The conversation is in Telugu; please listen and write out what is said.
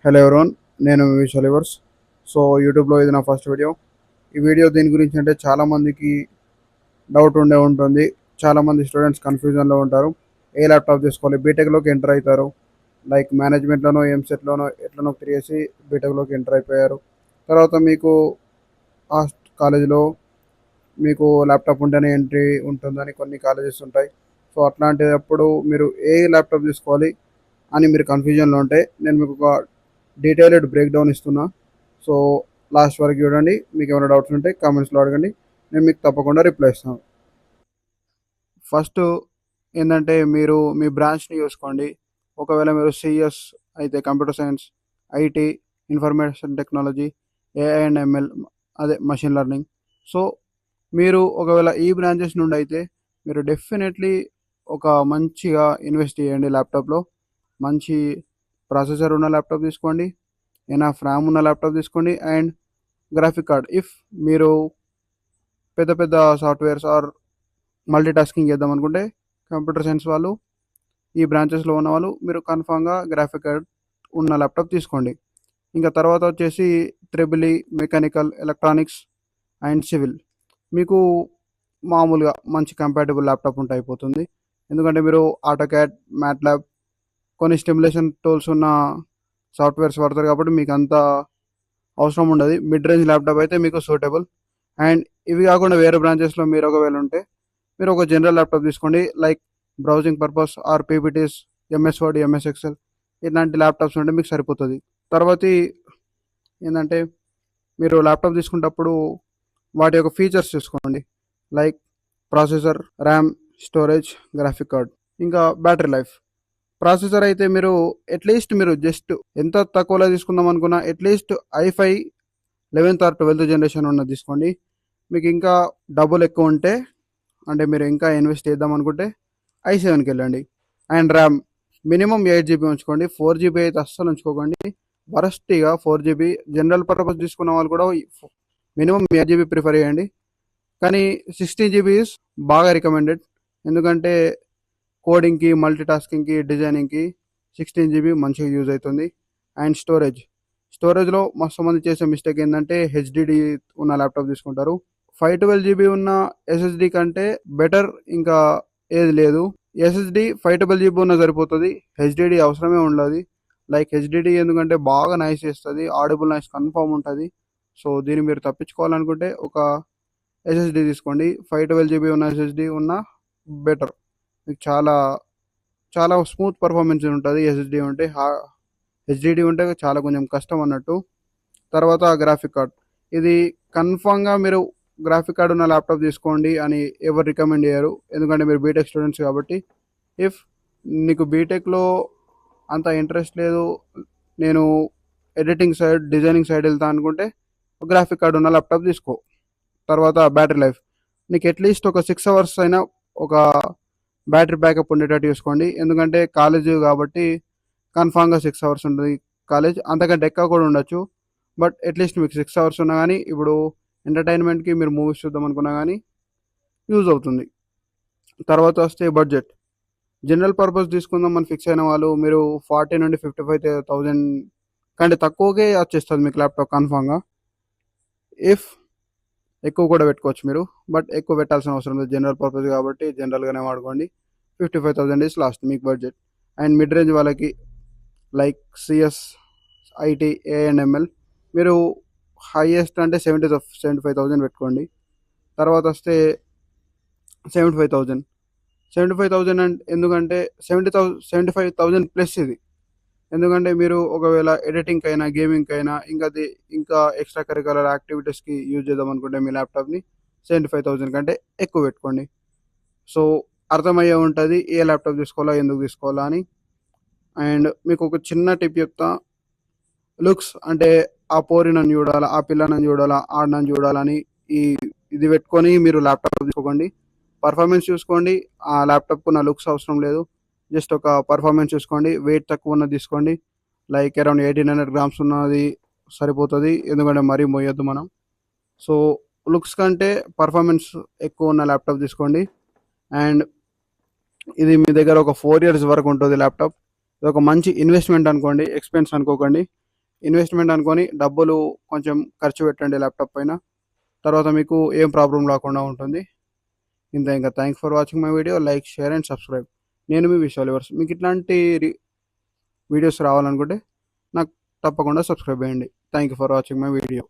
హలో ఎవరోన్, నేను విశాల్ యువర్స్. సో యూట్యూబ్లో ఇది నా ఫస్ట్ వీడియో. ఈ వీడియో దేని గురించి అంటే చాలామందికి డౌట్ ఉంటుంది. చాలామంది స్టూడెంట్స్ కన్ఫ్యూజన్లో ఉంటారు. ఏ ల్యాప్టాప్ తీసుకోవాలి, బీటెక్లోకి ఎంటర్ అవుతారు. లైక్ మేనేజ్మెంట్లోనో ఎంసెట్లోనో ఎట్లనో తిరిగేసి బీటెక్లోకి ఎంటర్ అయిపోయారు. తర్వాత మీకు ఆ కాలేజీలో మీకు ల్యాప్టాప్ ఉంటేనే ఎంట్రీ ఉంటుందని కొన్ని కాలేజెస్ ఉంటాయి. సో అట్లాంటప్పుడు మీరు ఏ ల్యాప్టాప్ తీసుకోవాలి అని మీరు కన్ఫ్యూజన్లో ఉంటే నేను మీకు ఒక డీటెయిల్డ్ బ్రేక్ డౌన్ ఇస్తున్నా. సో లాస్ట్ వరకు చూడండి. మీకు ఏమైనా డౌట్స్ ఉంటే కామెంట్స్లో అడగండి, నేను మీకు తప్పకుండా రిప్లై ఇస్తాను. ఫస్ట్ ఏంటంటే మీరు మీ బ్రాంచ్ని చూసుకోండి. ఒకవేళ మీరు సిఎస్ అయితే computer science, IT, information technology, AI and ML, అదే మషిన్ లెర్నింగ్. సో మీరు ఒకవేళ ఈ బ్రాంచెస్ నుండి అయితే మీరు డెఫినెట్లీ ఒక మంచిగా ఇన్వెస్ట్ చేయండి ల్యాప్టాప్లో. మంచి ప్రాసెసర్ ఉన్న ల్యాప్టాప్ తీసుకోండి, ఎనఫ్ ర్యామ్ ఉన్న ల్యాప్టాప్ తీసుకోండి, అండ్ గ్రాఫిక్ కార్డ్. ఇఫ్ మీరు పెద్ద పెద్ద సాఫ్ట్వేర్స్ ఆర్ మల్టీ టాస్కింగ్ చేద్దాం అనుకుంటే కంప్యూటర్ సైన్స్ వాళ్ళు, ఈ బ్రాంచెస్లో ఉన్న వాళ్ళు మీరు కన్ఫామ్గా గ్రాఫిక్ కార్డ్ ఉన్న ల్యాప్టాప్ తీసుకోండి. ఇంకా తర్వాత వచ్చేసి triple mechanical, electronics and civil. మీకు మామూలుగా మంచి కంపాటబుల్ ల్యాప్టాప్ ఉంటే అయిపోతుంది. ఎందుకంటే మీరు ఆటోక్యాడ్, మ్యాట్లాబ్, కొన్ని స్టిమ్యులేషన్ టూల్స్ ఉన్న సాఫ్ట్వేర్స్ వాడతారు కాబట్టి మీకు అంత అవసరం ఉండదు. మిడ్ రేంజ్ ల్యాప్టాప్ అయితే మీకు సూటబుల్. అండ్ ఇవి కాకుండా వేరే బ్రాంచెస్లో మీరు ఒకవేళ ఉంటే మీరు ఒక జనరల్ ల్యాప్టాప్ తీసుకోండి. Like browsing purpose or PPTs, MS Word, MS Excel ఇలాంటి ల్యాప్టాప్స్ ఉంటే మీకు సరిపోతుంది. తర్వాత ఏంటంటే మీరు ల్యాప్టాప్ తీసుకునేటప్పుడు వాటి యొక్క ఫీచర్స్ చూసుకోండి. Like processor, RAM, storage, graphic card, ఇంకా బ్యాటరీ లైఫ్. ప్రాసెసర్ అయితే మీరు అట్లీస్ట్ మీరు జస్ట్ ఎంత తక్కువలో తీసుకుందాం అనుకున్నా at least i5 11th are 12th generation ఉన్నది తీసుకోండి. మీకు ఇంకా డబ్బులు ఎక్కువ ఉంటే, అంటే మీరు ఇంకా ఇన్వెస్ట్ చేద్దాం అనుకుంటే i7కి వెళ్ళండి. అండ్ ర్యామ్ మినిమం 8 GB ఉంచుకోండి. 4 GB అయితే అస్సలు ఉంచుకోకండి. వరస్ట్గా 4 GB. జనరల్ పర్పస్ తీసుకున్న వాళ్ళు కూడా మినిమం 8 GB ప్రిఫర్ చేయండి. కానీ 16 GB ఈజ్ బాగా రికమెండెడ్. ఎందుకంటే కోడింగ్కి, మల్టీ టాస్కింగ్కి, డిజైనింగ్కి 16 GB మంచిగా యూజ్ అవుతుంది. అండ్ స్టోరేజ్లో మస్తు మంది చేసే మిస్టేక్ ఏంటంటే హెచ్డిడి ఉన్న ల్యాప్టాప్ తీసుకుంటారు. 512 GB ఉన్న ఎస్ఎస్డి కంటే బెటర్ ఇంకా ఏది లేదు. ఎస్ఎస్డి 512 GB ఉన్న సరిపోతుంది, హెచ్డిడి అవసరమే ఉండదు. లైక్ హెచ్డిడి ఎందుకంటే బాగా నాయిస్ చేస్తుంది, ఆడిబుల్ నాయిస్ కన్ఫామ్ ఉంటుంది. సో దీన్ని మీరు తప్పించుకోవాలనుకుంటే ఒక ఎస్ఎస్డి తీసుకోండి. 512 GB ఉన్న ఎస్ఎస్డి ఉన్న బెటర్. మీకు చాలా చాలా స్మూత్ పర్ఫార్మెన్స్ ఉంటుంది ఎస్ఎస్డి ఉంటే. హెచ్డిడి ఉంటే చాలా కొంచెం కష్టం అన్నట్టు. తర్వాత గ్రాఫిక్ కార్డ్. ఇది కన్ఫామ్గా మీరు గ్రాఫిక్ కార్డ్ ఉన్న ల్యాప్టాప్ తీసుకోండి అని ఎవరు రికమెండ్ చేయరు, ఎందుకంటే మీరు బీటెక్ స్టూడెంట్స్ కాబట్టి. ఇఫ్ నీకు బీటెక్లో అంత ఇంట్రెస్ట్ లేదు, నేను ఎడిటింగ్ సైడ్, డిజైనింగ్ సైడ్ వెళ్తా అనుకుంటే గ్రాఫిక్ కార్డ్ ఉన్న ల్యాప్టాప్ తీసుకో. తర్వాత బ్యాటరీ లైఫ్. నీకు అట్లీస్ట్ ఒక 6 hours అయినా ఒక బ్యాటరీ బ్యాకప్ ఉండేటట్టు చూసుకోండి. ఎందుకంటే కాలేజ్ కాబట్టి కన్ఫామ్గా 6 hours ఉంటుంది కాలేజ్, అంతకంటే ఎక్కువ కూడా ఉండొచ్చు. బట్ అట్లీస్ట్ మీకు 6 hours ఉన్నా కానీ ఇప్పుడు ఎంటర్టైన్మెంట్కి మీరు మూవీస్ చూద్దాం అనుకున్నా కానీ యూజ్ అవుతుంది. తర్వాత వస్తే బడ్జెట్. జనరల్ పర్పస్ తీసుకుందాం అని ఫిక్స్ అయిన వాళ్ళు మీరు 40 నుండి 55,000 కంటే తక్కువకే వచ్చేస్తుంది మీకు ల్యాప్టాప్ కన్ఫామ్గా. ఇఫ్ ఎక్కువ కూడా పెట్టుకోవచ్చు మీరు, బట్ ఎక్కువ పెట్టాల్సిన అవసరం లేదు. జనరల్ పర్పస్ కాబట్టి జనరల్గానే వాడుకోండి. 55,000 ఈస్ లాస్ట్ మీకు బడ్జెట్. అండ్ మిడ్ రేంజ్ వాళ్ళకి లైక్ సిఎస్, ఐటీ, ఏఎన్ఎంఎల్ మీరు హైయెస్ట్ అంటే 75,000 పెట్టుకోండి. తర్వాత వస్తే 75,000 అంటే ఎందుకంటే 75,000 ప్లస్ ఇది. ఎందుకంటే మీరు ఒకవేళ ఎడిటింగ్కి అయినా, గేమింగ్కి అయినా, ఇంకా ఎక్స్ట్రా కరికులర్ యాక్టివిటీస్కి యూజ్ చేద్దాం అనుకుంటే మీ ల్యాప్టాప్ని 75,000 కంటే ఎక్కువ పెట్టుకోండి. సో అర్థమయ్యే ఉంటుంది ఏ ల్యాప్టాప్ తీసుకోవాలా, ఎందుకు తీసుకోవాలా అని. అండ్ మీకు ఒక చిన్న టిప్ చెప్తా. లుక్స్ అంటే ఆ పోరి నన్ను చూడాలా, ఆ పిల్ల నన్ను చూడాలా, ఆడ నన్ను చూడాలని ఇది పెట్టుకొని మీరు ల్యాప్టాప్ తీసుకోకండి. పర్ఫార్మెన్స్ చూసుకోండి. ఆ ల్యాప్టాప్కు నా లుక్స్ అవసరం లేదు, జస్ట్ ఒక పర్ఫార్మెన్స్ చూసుకోండి. వెయిట్ తక్కువ ఉన్నది తీసుకోండి. లైక్ అరౌండ్ 1800 grams ఉన్నది సరిపోతుంది, ఎందుకంటే మరీ మోయొద్దు మనం. సో లుక్స్ కంటే పర్ఫార్మెన్స్ ఎక్కువ ఉన్న ల్యాప్టాప్ తీసుకోండి. అండ్ ఇది మీ దగ్గర ఒక 4 years వరకు ఉంటుంది ల్యాప్టాప్. ఇది ఒక మంచి ఇన్వెస్ట్మెంట్ అనుకోండి, ఎక్స్పెన్స్ అనుకోకండి. ఇన్వెస్ట్మెంట్ అనుకొని డబ్బులు కొంచెం ఖర్చు పెట్టండి ల్యాప్టాప్ పైన. తర్వాత మీకు ఏం ప్రాబ్లం రాకుండా ఉంటుంది. ఇంతే, ఇంకా thanks for watching my video. Like, share and subscribe. నేను మీ విశాల్ వర్స్. మీకు ఇట్లాంటి వీడియోస్ రావాలనుకుంటే నాకు తప్పకుండా సబ్స్క్రైబ్ చేయండి. Thank you for watching my video.